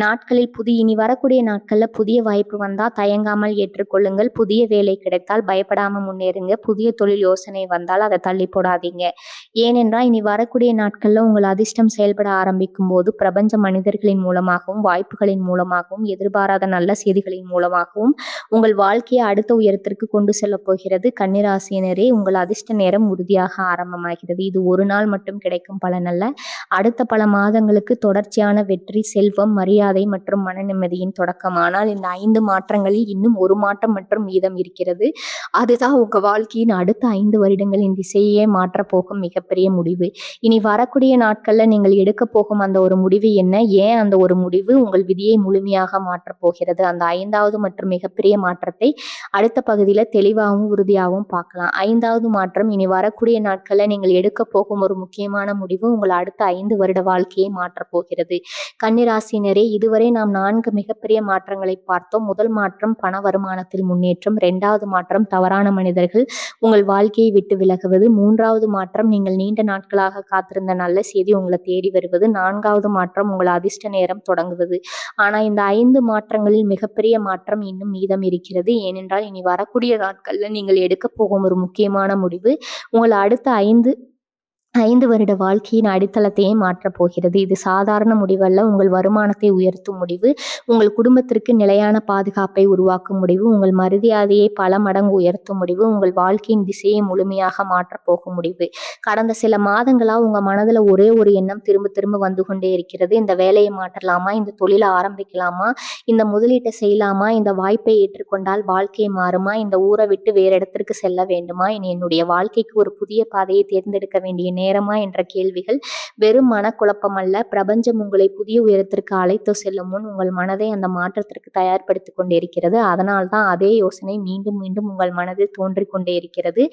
நாட்களில் இனி வரக்கூடிய நாட்கள்ல புதிய வாய்ப்பு வந்தா தயங்காமல் ஏற்றுக்கொள்ளுங்கள். புதிய வேலை கிடைத்தால் பயப்படாம முன்னேறுங்க. புதிய தொழில் யோசனை வந்தால் அதை தள்ளி போடாதீங்க. ஏனென்றால் இனி வரக்கூடிய நாட்கள்ல உங்கள் அதிர்ஷ்டம் செயல்பட ஆரம்பிக்கும் போது பிரபஞ்ச மனிதர்களின் மூலமாகவும் வாய்ப்புகளின் மூலமாகவும் எதிர்பாராத நல்ல செய்திகளின் மூலமாகவும் உங்கள் வாழ்க்கையை அடுத்த உயரத்திற்கு கொண்டு செல்ல போகிறது. கன்னிராசினரே, உங்கள் அதிர்ஷ்ட நேரம் உறுதியாக ஆரம்பமாகிறது. இது ஒரு நாள் மட்டும் கிடைக்கும் பலன் அல்ல, அடுத்த பல மாதங்களுக்கு தொடர்ச்சியான வெற்றி, செல்வம், மரியாதை மற்றும் மன நிம்மதியின் தொடக்கம். ஆனால் இந்த 5 மாற்றங்களில் இன்னும் ஒரு மாற்றம் மற்றும் மீதம் இருக்கிறது. அதுதான் உங்க வாழ்க்கையின் அடுத்த 5 வருடங்களின் திசையே மாற்றப்போகும் மிகப்பெரிய முடிவு. இனி வரக்கூடிய நாட்கள்ல நீங்கள் எடுக்க போகும் அந்த ஒரு முடிவு என்ன, ஏன் அந்த ஒரு முடிவு உங்கள் விதியை முழுமையாக மாற்றப் போகிறது, அந்த 5வது மற்றும் மிகப்பெரிய மாற்றத்தை அடுத்த பகுதியில தெளிவாகவும் உறுதியாகவும் பார்க்கலாம். 5வது மாற்றம் இனி வரக்கூடிய நாட்கள்ல நீங்கள் எடுக்க போகும் ஒரு முக்கியமான முடிவு உங்கள் அடுத்த 5 வருட வாழ்க்கையை மாற்றப் போகிறது. கன்னிராசினரே, இதுவரை நாம் 4 மிகப்பெரிய மாற்றங்களை பார்த்தோம். முதல் மாற்றம் பண வருமானத்தில் முன்னேற்றம், 2வது மாற்றம் தவறான மனிதர்கள் உங்கள் வாழ்க்கையை விட்டு விலகுவது, 3வது மாற்றம் நீங்கள் நீண்ட நாட்களாக காத்திருந்த நல்ல செய்தி உங்களை தேடி வருவது, 4வது மாற்றம் உங்கள் அதிர்ஷ்ட நேரம் தொடங்குவது. ஆனா இந்த 5 மாற்றங்களில் மிகப்பெரிய மாற்றம் இன்னும் மீதம் இருக்கிறது. ஏனென்றால் இனி வரக்கூடிய நாட்கள்ல நீங்கள் எடுக்க போகும் ஒரு முக்கியமான முடிவு உங்கள் அடுத்த 5 வருட வாழ்க்கையின் அடித்தளத்தையே மாற்றப் போகிறது. இது சாதாரண முடிவல்ல, உங்கள் வருமானத்தை உயர்த்தும் முடிவு, உங்கள் குடும்பத்திற்கு நிலையான பாதுகாப்பை உருவாக்கும் முடிவு, உங்கள் மரியாதையை பல மடங்கு உயர்த்தும் முடிவு, உங்கள் வாழ்க்கையின் திசையை முழுமையாக மாற்றப் போகும் முடிவு. கடந்த சில மாதங்களா உங்க மனதுல ஒரே ஒரு எண்ணம் திரும்ப திரும்ப வந்து கொண்டே இருக்கிறது. இந்த வேலையை மாற்றலாமா, இந்த தொழிலை ஆரம்பிக்கலாமா, இந்த முதலீட்டை செய்யலாமா, இந்த வாய்ப்பை ஏற்றுக்கொண்டால் வாழ்க்கை மாறுமா, இந்த ஊரை விட்டு வேற இடத்திற்கு செல்ல வேண்டுமா, இனி என்னுடைய வாழ்க்கைக்கு ஒரு புதிய பாதையை தேர்ந்தெடுக்க வேண்டிய நேரமா என்ற கேள்விகள் வெறும் மனக்குழப்பம் அல்ல. பிரபஞ்சம் உங்களை புதிய உயரத்திற்கு அழைத்து செல்லும் முன் உங்கள் மனதை அந்த மாற்றத்திற்கு தயார்படுத்திக் கொண்டிருக்கிறது. அதனால்தான் அதே யோசனை மீண்டும் மீண்டும் உங்கள் மனதில் தோன்றிக் கொண்டே இருக்கிறது.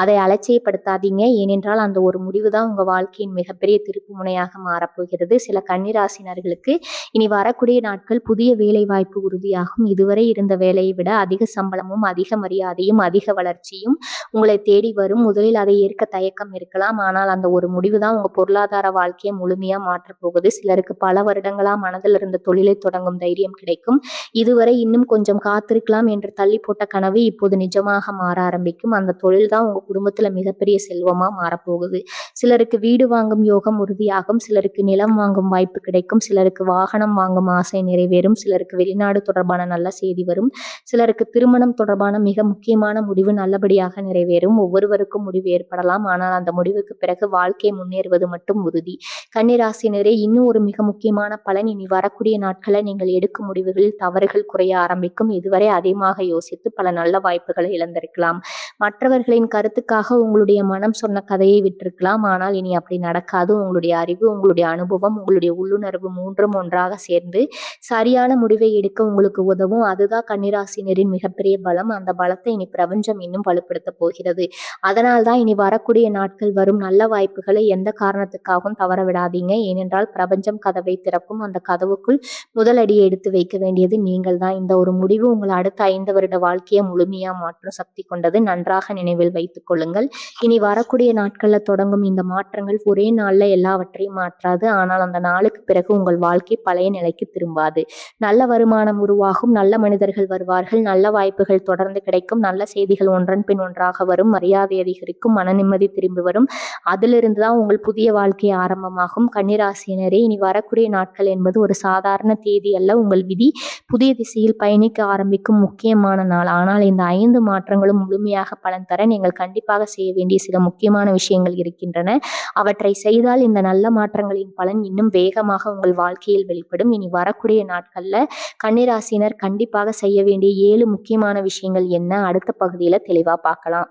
அதை அலட்சியப்படுத்தாதீங்க. ஏனென்றால் அந்த ஒரு முடிவுதான் உங்க வாழ்க்கையின் மிகப்பெரிய திருப்பு முனையாக மாறப்போகிறது. சில கன்னிராசினர்களுக்கு இனி வரக்கூடிய நாட்கள் புதிய வேலை வாய்ப்பு உறுதியாகும். இதுவரை இருந்த வேலையை விட அதிக சம்பளமும் அதிக மரியாதையும் அதிக வளர்ச்சியும் உங்களை தேடி வரும். முதலில் அதை ஏற்க தயக்கம் இருக்கலாம். ஆனால் அந்த ஒரு முடிவு தான் உங்க பொருளாதார வாழ்க்கையை முழுமையா மாற்றப் போகுது. சிலருக்கு பல வருடங்களா மனதில் இருந்த தொழிலை தொடங்கும் தைரியம் கிடைக்கும். இதுவரை இன்னும் கொஞ்சம் காத்திருக்கலாம் என்று தள்ளி போட்ட கனவு இப்போது நிஜமாக மாற ஆரம்பிக்கும். அந்த தொழில் தான் உங்க குடும்பத்துல மிகப்பெரிய செல்வமா மாறப்போகுது. சிலருக்கு வீடு வாங்கும் யோகம் உறுதியாகும். சிலருக்கு நிலம் வாங்கும் வாய்ப்பு கிடைக்கும். சிலருக்கு வாகனம் வாங்கும் ஆசை நிறைவேறும். சிலருக்கு வெளிநாடு தொடர்பான நல்ல செய்தி வரும். சிலருக்கு திருமணம் தொடர்பான மிக முக்கியமான முடிவு நல்லபடியாக நிறைவேறும். ஒவ்வொருவருக்கும் முடிவு ஏற்படலாம். ஆனால் அந்த முடிவுக்கு பிறகு வாழ்க்கை முன்னேறுவது மட்டும் உறுதி. கன்னிராசினரே, இன்னும் ஒரு மிக முக்கியமான பலன், இனி வரக்கூடிய நாட்களில் நீங்கள் எடுக்கும் முடிவுகளில் தவறுகள் குறைய ஆரம்பிக்கும். இதுவரை அதிகமாக யோசித்து பல நல்ல வாய்ப்புகளை இழந்திருக்கலாம். மற்றவர்களின் கருத்துக்காக உங்களுடைய மனம் சொன்ன கதையை விட்டிருக்கலாம். ஆனால் இனி அப்படி நடக்காது. உங்களுடைய அறிவு, உங்களுடைய அனுபவம், உங்களுடைய உள்ளுணர்வு மூன்றும் ஒன்றாக சேர்ந்து சரியான முடிவை எடுக்க உங்களுக்கு உதவும். அதுதான் கன்னிராசினரின் மிகப்பெரிய பலம். அந்த பலத்தை இனி பிரபஞ்சம் இன்னும் வலுப்படுத்த போகிறது. அதனால்தான் இனி வரக்கூடிய நாட்கள் வரும் நல்ல வாய்ப்புகளை எந்த காரணத்துக்காகவும் தவற விடாதீங்க. ஏனென்றால் பிரபஞ்சம் கதவை திறக்கும். அந்த கதவுக்குள் முதல் அடியை எடுத்து வைக்க வேண்டியது நீங்கள் தான். இந்த ஒரு முடிவு உங்கள் அடுத்த 5 வருட வாழ்க்கையை முழுமையா மாற்றும் சக்தி கொண்டது. நன்றாக நினைவில் வைத்துக் கொள்ளுங்கள். இனி வரக்கூடிய நாட்கள்ல தொடங்கும் இந்த மாற்றங்கள் ஒரே நாள்ல எல்லாவற்றையும் மாற்றாது. ஆனால் அந்த நாளுக்கு பிறகு உங்கள் வாழ்க்கை பழைய நிலைக்கு திரும்பாது. நல்ல வருமானம் உருவாகும். நல்ல மனிதர்கள் வருவார்கள். நல்ல வாய்ப்புகள் தொடர்ந்து கிடைக்கும். நல்ல செய்திகள் ஒன்றன் பின் ஒன்றாக வரும். மரியாதை அதிகரிக்கும். மன நிம்மதி திரும்பி வரும். அதிலிருந்து தான் உங்கள் புதிய வாழ்க்கை ஆரம்பமாகும். கன்னிராசினரே, இனி வரக்கூடிய நாட்கள் என்பது ஒரு சாதாரண தேதி அல்ல. உங்கள் விதி புதிய திசையில் பயணிக்க ஆரம்பிக்கும் முக்கியமான நாள். ஆனால் இந்த 5 மாற்றங்களும் முழுமையாக பலன் தர நீங்கள் கண்டிப்பாக செய்ய வேண்டிய சில முக்கியமான விஷயங்கள் இருக்கின்றன. அவற்றை செய்தால் இந்த நல்ல மாற்றங்களின் பலன் இன்னும் வேகமாக உங்கள் வாழ்க்கையில் வெளிப்படும். இனி வரக்கூடிய நாட்கள்ல கன்னிராசினர் கண்டிப்பாக செய்ய வேண்டிய 7 முக்கியமான விஷயங்கள் என்ன, அடுத்த பகுதியில தெளிவா பார்க்கலாம்.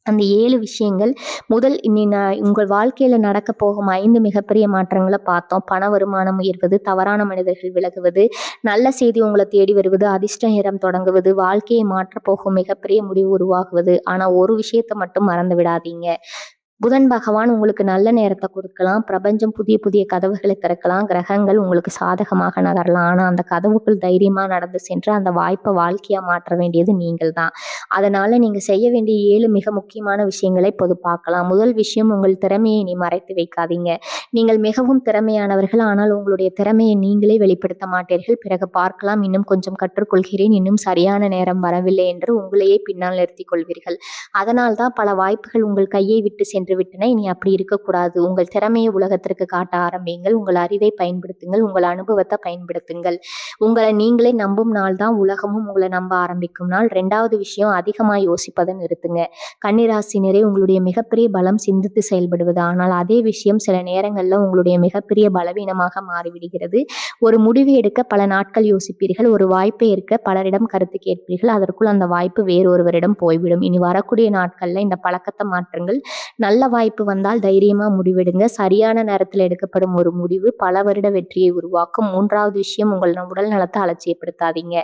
அந்த 7 விஷயங்கள், முதல் உங்கள் வாழ்க்கையில நடக்க போகும் 5 மிகப்பெரிய மாற்றங்களை பார்த்தோம். பண வருமானம் உயர்வது, தவறான மனிதர்கள் விலகுவது, நல்ல செய்தி உங்களை தேடி வருவது, அதிர்ஷ்ட நேரம் தொடங்குவது, வாழ்க்கையை மாற்றப் போகும் மிகப்பெரிய முடிவு உருவாகுவது. ஆனா ஒரு விஷயத்தை மட்டும் மறந்து விடாதீங்க. புதன் பகவான் உங்களுக்கு நல்ல நேரத்தை கொடுக்கலாம். பிரபஞ்சம் புதிய புதிய கதவுகளை திறக்கலாம். கிரகங்கள் உங்களுக்கு சாதகமாக நகரலாம். ஆனால் அந்த கதவுக்குள் தைரியமா நடந்து சென்று அந்த வாய்ப்பை வாழ்க்கையா மாற்ற வேண்டியது நீங்கள் தான். அதனால நீங்க செய்ய வேண்டிய 7 மிக முக்கியமான விஷயங்களை இப்போது பார்க்கலாம். முதல் விஷயம், உங்கள் திறமையை நீ மறைத்து வைக்காதீங்க. நீங்கள் மிகவும் திறமையானவர்கள். ஆனால் உங்களுடைய திறமையை நீங்களே வெளிப்படுத்த மாட்டீர்கள். பிறகு பார்க்கலாம், இன்னும் கொஞ்சம் கற்றுக்கொள்கிறேன், இன்னும் சரியான நேரம் வரவில்லை என்று உங்களையே பின்னால் நிறுத்திக் கொள்வீர்கள். அதனால் தான் பல வாய்ப்புகள் உங்கள் கையை விட்டு சென்று விட்டன. இனி அப்படி இருக்கக்கூடாது. உங்கள் திறமையை உலகத்திற்கு காட்ட ஆரம்பியுங்கள். உங்கள் அறிவை பயன்படுத்துங்கள். உங்கள் அனுபவத்தை பயன்படுத்துங்கள். உங்களை நீங்களே நம்பும் நாள் தான் உலகமும் உங்களை நம்ப ஆரம்பிக்கும் நாள். 2வது விஷயம், அதிகமாக யோசிப்பதை நிறுத்துங்க. கன்னிராசினரே, உங்களுடைய மிகப்பெரிய பலம் சிந்தித்து செயல்படுவது. ஆனால் அதே விஷயம் சில நேரங்களில் உங்களுடைய மிகப்பெரிய பலவீனமாக மாறிவிடுகிறது. ஒரு முடிவு எடுக்க பல நாட்கள் யோசிப்பீர்கள். ஒரு வாய்ப்பை ஏற்க பலரிடம் கருத்து கேட்பீர்கள். அதற்குள் அந்த வாய்ப்பு வேறொருவரிடம் போய்விடும். இனி வரக்கூடிய நாட்கள்ல இந்த பழக்கத்தை மாற்றுங்கள். நல்ல வாய்ப்பு வந்தால் தைரியமா முடிவெடுங்க. சரியான நேரத்தில் எடுக்கப்படும் ஒரு முடிவு பல வருட வெற்றியை உருவாக்கும். 3வது விஷயம், உங்கள் உடல் நலத்தை அலட்சியப்படுத்தாதீங்க.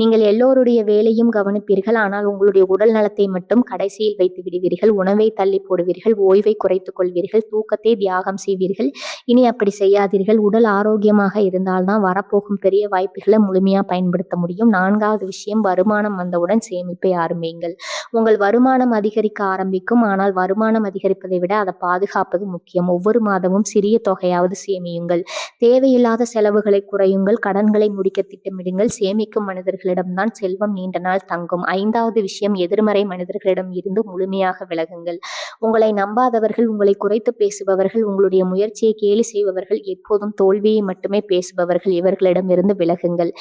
நீங்கள் எல்லோருடைய வேலையும் கவனிப்பீர்கள். ஆனால் உங்களுடைய உடல் நலத்தை மட்டும் கடைசியில் வைத்து விடுவீர்கள். உணவை தள்ளி போடுவீர்கள். ஓய்வை குறைத்துக் கொள்வீர்கள். தூக்கத்தை தியாகம் செய்வீர்கள். இனி அப்படி செய்யாதீர்கள். உடல் ஆரோக்கியமாக இருந்தால்தான் வரப்போகும் பெரிய வாய்ப்புகளை முழுமையா பயன்படுத்த முடியும். 4வது விஷயம், வருமானம் வந்தவுடன் சேமிப்பை ஆரம்பியுங்கள். உங்கள் வருமானம் அதிகரிக்க ஆரம்பிக்கும். ஆனால் வருமானம் அதிகரிப்பதை விட அதை பாதுகாப்பது முக்கியம். ஒவ்வொரு மாதமும் சிறிய தொகையாவது சேமியுங்கள். தேவையில்லாத செலவுகளை குறையுங்கள். கடன்களை முடிக்க திட்டமிடுங்கள். சேமிக்கும் மனிதர்களிடம்தான் செல்வம் நீண்ட நாள் தங்கும். 5வது விஷயம், எதிர்மறை மனிதர்களிடம் இருந்து முழுமையாக விலகுங்கள். உங்களை நம்பாதவர்கள், உங்களை குறைத்து பேசுபவர்கள், உங்களுடைய முயற்சியை கேலி செய்பவர்கள், எப்போதும் தோல்வியை மட்டுமே பேசுபவர்கள், இவர்களிடமிருந்து விலகுங்கள்.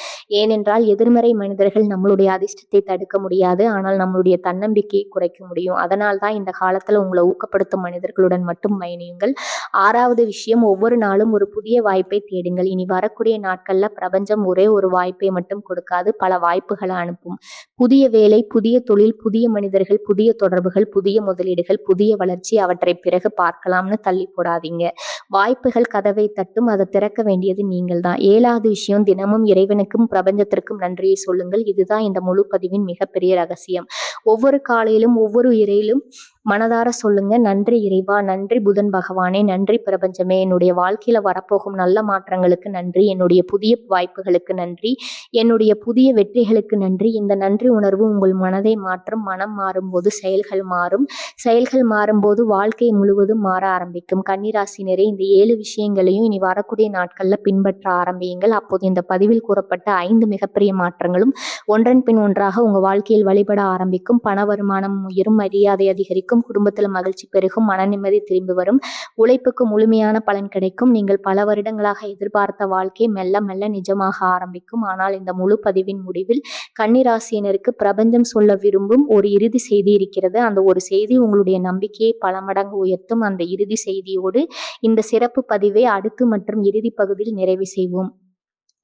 ஏனென்றால் எதிர்மறை மனிதர்கள் நம்மளுடைய அதிர்ஷ்டத்தை தடுக்க முடியாது. ஆனால் நம்மளுடைய தன்னம்பிக்கையை குறைக்க முடியும். அதனால் தான் இந்த காலத்துல உங்களை ஊக்கப்படுத்த செயல்படுத்தும் மனிதர்களுடன் மட்டும் பயணியுங்கள். 6வது விஷயம், ஒவ்வொரு நாளும் ஒரு புதிய வாய்ப்பை தேடுங்கள். இனி வரக்கூடிய நாட்கள்ல பிரபஞ்சம் ஒரே ஒரு வாய்ப்பை மட்டும் கொடுக்காது, பல வாய்ப்புகளை அனுப்பும். புதிய வேலை, புதிய தொழில், புதிய மனிதர்கள், புதிய தொடர்புகள், புதிய முதலீடுகள், புதிய வளர்ச்சி, அவற்றை பிறகு பார்க்கலாம்னு தள்ளி போடாதீங்க. வாய்ப்புகள் கதவை தட்டும், அதை திறக்க வேண்டியது நீங்கள் தான். 7வது விஷயம், தினமும் இறைவனுக்கும் பிரபஞ்சத்திற்கும் நன்றியை சொல்லுங்கள். இதுதான் இந்த முழு பதிவின் மிகப்பெரிய ரகசியம். ஒவ்வொரு காலையிலும் ஒவ்வொரு இறையிலும் மனதார சொல்லுங்க, நன்றி இறைவா, நன்றி புதன் பகவானே, நன்றி பிரபஞ்சமே, என்னுடைய வாழ்க்கையில வரப்போகும் நல்ல மாற்றங்களுக்கு நன்றி, என்னுடைய புதிய வாய்ப்புகளுக்கு நன்றி, என்னுடைய புதிய வெற்றிகளுக்கு நன்றி. இந்த நன்றி உணர்வு உங்கள் மனதை மாற்றும். மனம் மாறும்போது செயல்கள் மாறும். செயல்கள் மாறும்போது வாழ்க்கை முழுவதும் மாற ஆரம்பிக்கும். கன்னிராசினரே, இந்த 7 விஷயங்களையும் இனி வரக்கூடிய நாட்கள்ல பின்பற்ற ஆரம்பியுங்கள். அப்போது இந்த பதிவில் கூறப்பட்ட 5 மிகப்பெரிய மாற்றங்களும் ஒன்றன் பின் ஒன்றாக உங்க வாழ்க்கையில் வழிபட ஆரம்பிக்கும். பண வருமானம் உயரும், மரியாதை அதிகரிக்கும், குடும்பத்துல மகிழ்ச்சி பெருகும், மன நிம்மதி திரும்பி வரும், உழைப்புக்கு முழுமையான பலன் கிடைக்கும். நீங்கள் பல வருடங்களாக எதிர்பார்த்த வாழ்க்கை மெல்ல மெல்ல நிஜமாக ஆரம்பிக்கும். ஆனால் இந்த முழு பதிவின் முடிவில் கன்னிராசியினருக்கு பிரபஞ்சம் சொல்ல விரும்பும் ஒரு இறுதி செய்தி இருக்கிறது. அந்த ஒரு செய்தி உங்களுடைய நம்பிக்கையை பல மடங்கு உயர்த்தும். அந்த இறுதி செய்தியோடு இந்த சிறப்பு பதிவை அடுத்து மற்றும் இறுதி பகுதியில் நிறைவு செய்வோம்.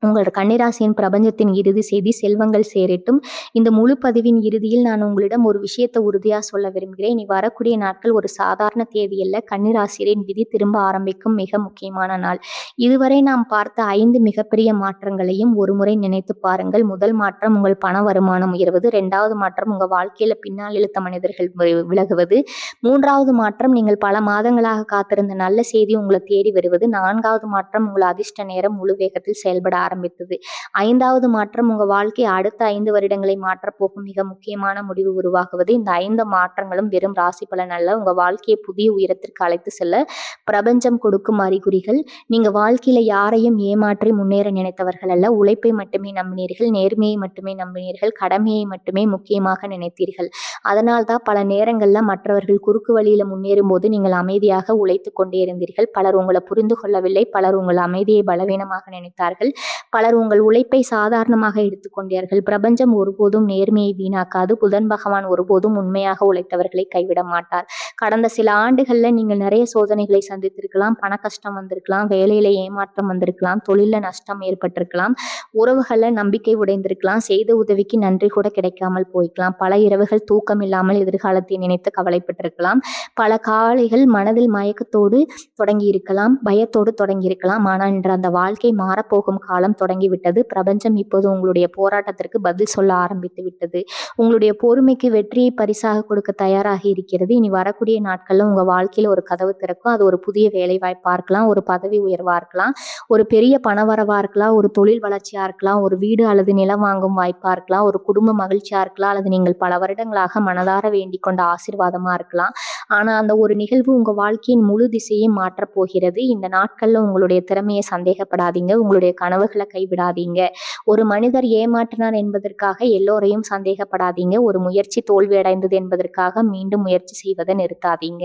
உங்களோட கன்னிராசியின் பிரபஞ்சத்தின் இறுதி செய்தி, செல்வங்கள் சேரட்டும். இந்த முழு பதிவின் இறுதியில் நான் உங்களிடம் ஒரு விஷயத்தை உறுதியாக சொல்ல விரும்புகிறேன். இனி வரக்கூடிய நாட்கள் ஒரு சாதாரண தேதி அல்ல. கன்னிராசியின் விதி திரும்ப ஆரம்பிக்கும் மிக முக்கியமான நாள். இதுவரை நாம் பார்த்த 5 மிகப்பெரிய மாற்றங்களையும் ஒரு முறை நினைத்து பாருங்கள். முதல் மாற்றம், உங்கள் பண வருமானம் உயர்வது. 2வது மாற்றம், உங்கள் வாழ்க்கையில பின்னால் இழுத்த மனிதர்கள் விலகுவது. 3வது மாற்றம், நீங்கள் பல மாதங்களாக காத்திருந்த நல்ல செய்தி உங்களை தேடி வருவது. 4வது மாற்றம், உங்கள் அதிர்ஷ்ட நேரம் முழு வேகத்தில் செயல்பட ஆரம்பித்தது. 5வது மாற்றம், உங்க வாழ்க்கை அடுத்த 5 வருடங்களை மாற்றப்போகும் மிக முக்கியமான முடிவு உருவாகுவது. இந்த 5 மாற்றங்களும் வெறும் ராசி பலன் அல்ல, உங்க வாழ்க்கையை புதிய உயரத்திற்கு அழைத்து செல்ல பிரபஞ்சம் கொடுக்கும் அறிகுறிகள். நீங்க வாழ்க்கையில யாரையும் ஏமாற்றி முன்னேற நினைத்தவர்கள் அல்ல. உழைப்பை மட்டுமே நம்பினீர்கள், நேர்மையை மட்டுமே நம்பினீர்கள், கடமையை மட்டுமே முக்கியமாக நினைத்தீர்கள். அதனால்தான் பல நேரங்கள்ல மற்றவர்கள் குறுக்கு வழியில முன்னேறும் போது நீங்கள் அமைதியாக உழைத்து கொண்டே இருந்தீர்கள். பலர் உங்களை புரிந்து கொள்ளவில்லை, பலர் உங்கள் அமைதியை பலவீனமாக நினைத்தார்கள், பலர் உங்கள் உழைப்பை சாதாரணமாக எடுத்துக்கொண்டார்கள். பிரபஞ்சம் ஒருபோதும் நேர்மையை வீணாக்காது. புதன் பகவான் ஒருபோதும் உண்மையாக உழைத்தவர்களை கைவிட மாட்டார். கடந்த சில ஆண்டுகள்ல நீங்கள் நிறைய சோதனைகளை சந்தித்திருக்கலாம். பண கஷ்டம் வந்திருக்கலாம், வேலையில ஏமாற்றம் வந்திருக்கலாம், தொழில நஷ்டம் ஏற்பட்டிருக்கலாம், உறவுகள்ல நம்பிக்கை உடைந்திருக்கலாம், செய்த உதவிக்கு நன்றி கூட கிடைக்காமல் போய்க்கலாம். பல இரவுகள் தூக்கம் இல்லாமல் எதிர்காலத்தை நினைத்து கவலைப்பட்டிருக்கலாம். பல காலைகள் மனதில் மயக்கத்தோடு தொடங்கி இருக்கலாம், பயத்தோடு தொடங்கி இருக்கலாம். ஆனால் இன்று அந்த வாழ்க்கை மாறப்போகும் காலம் தொடங்கிவிட்டது. பிரபஞ்சம் இப்போது உங்களுடைய போராட்டத்திற்கு பதில் சொல்ல ஆரம்பித்து விட்டது. உங்களுடைய பொறுமைக்கு வெற்றியை பரிசாக கொடுக்க தயாராக இருக்கிறது. இனி வரக்கூடிய நாட்கள்ல உங்க வாழ்க்கையில ஒரு கதவு திறக்கும். அது ஒரு புதிய வேலை வாய்ப்பா இருக்கலாம், ஒரு பதவி உயர்வா இருக்கலாம், ஒரு பெரிய பணவரவா இருக்கலாம், ஒரு தொழில் வளர்ச்சியா இருக்கலாம், ஒரு வீடு அல்லது நிலம் வாங்கும் வாய்ப்பா இருக்கலாம், ஒரு குடும்ப மகிழ்ச்சியா இருக்கலாம், அல்லது நீங்கள் பல வருடங்களாக மனதார வேண்டிக் கொண்ட ஆசீர்வாதமா இருக்கலாம். ஆனா அந்த ஒரு நிகழ்வு உங்க வாழ்க்கையின் முழு திசையை மாற்றப் போகிறது. இந்த நாட்கள்ல உங்களுடைய திறமையை சந்தேகப்படாதீங்க, உங்களுடைய கனவுகளை கைவிடாதீங்க. ஒரு மனிதர் ஏமாற்றினார் என்பதற்காக எல்லோரையும் சந்தேகப்படாதீங்க. ஒரு முயற்சி தோல்வியடைந்தது என்பதற்காக மீண்டும் முயற்சி செய்வதை நிறுத்தாதீங்க.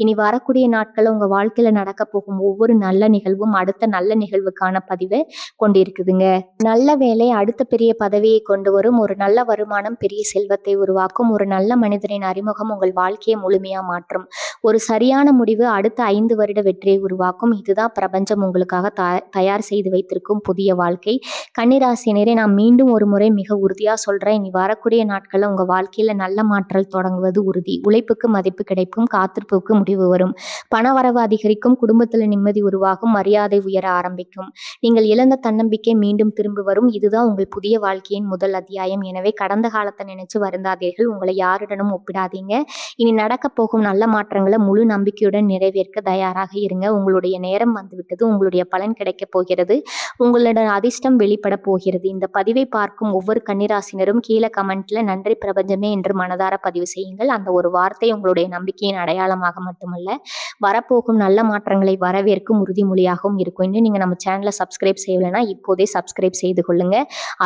இனி வரக்கூடிய நாட்கள் உங்க வாழ்க்கையில நடக்க போகும் ஒவ்வொரு நல்ல நிகழ்வும் அடுத்த நல்ல நிகழ்வுக்கான பதிவை கொண்டிருக்குதுங்க. நல்ல வேலை அடுத்த பெரிய பதவியை கொண்டு வரும். ஒரு நல்ல வருமானம் பெரிய செல்வத்தை உருவாக்கும். ஒரு நல்ல மனிதரின் அறிமுகம் உங்கள் வாழ்க்கையை முழுமையா மாற்றும். ஒரு சரியான முடிவு அடுத்த 5 வருட வெற்றியை உருவாக்கும். இதுதான் பிரபஞ்சம் உங்களுக்காக தயார் செய்து வைத்திருக்கும் புதிய வாழ்க்கை. கன்னிராசினரே, நான் மீண்டும் ஒரு முறை மிக உறுதியா சொல்றேன், இனி வரக்கூடிய நாட்கள்ல உங்க வாழ்க்கையில நல்ல மாற்றல் தொடங்குவது உறுதி. உழைப்புக்கு மதிப்பு கிடைக்கும், காத்திருப்புக்கு முடிவு வரும், பண வரவு அதிகரிக்கும், குடும்பத்துல நிம்மதி உருவாகும், மரியாதை உயர ஆரம்பிக்கும், நீங்கள் இழந்த தன்னம்பிக்கை மீண்டும் திரும்பி வரும். இதுதான் உங்கள் புதிய வாழ்க்கையின் முதல் அத்தியாயம். எனவே கடந்த காலத்தை நினைச்சு வருந்தாதீர்கள், உங்களை யாருடனும் ஒப்பிடாதீங்க. இனி நடக்க போகும் நல்ல மாற்றங்களை முழு நம்பிக்கையுடன் நிறைவேற்க தயாராக இருங்க. உங்களுடைய நேரம் வந்துவிட்டது, உங்களுடைய பலன் கிடைக்க போகிறது, உங்களோட அதிர்ஷ்டம் வெளிப்பட போகிறது. இந்த பதிவை பார்க்கும் ஒவ்வொரு கன்னிராசினரும் கீழே கமெண்ட்ல நன்றி பிரபஞ்சமே என்று மனதார பதிவு செய்யுங்கள். அந்த ஒரு வார்த்தை உங்களுடைய நம்பிக்கையின் அடையாளமாக மட்டுமல்ல, வரப்போகும் நல்ல மாற்றங்களை வரவேற்கும் உறுதிமொழியாகவும் இருக்கும். இன்னும் நீங்க நம்ம சேனலை சப்ஸ்கிரைப் செய்யலைன்னா இப்போதே சப்ஸ்கிரைப் செய்து கொள்ளுங்க.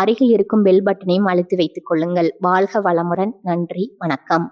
அருகில் இருக்கும் பெல் பட்டனையும் அழுத்தி வைத்துக் கொள்ளுங்கள். வாழ்க வளமுடன். நன்றி, வணக்கம்.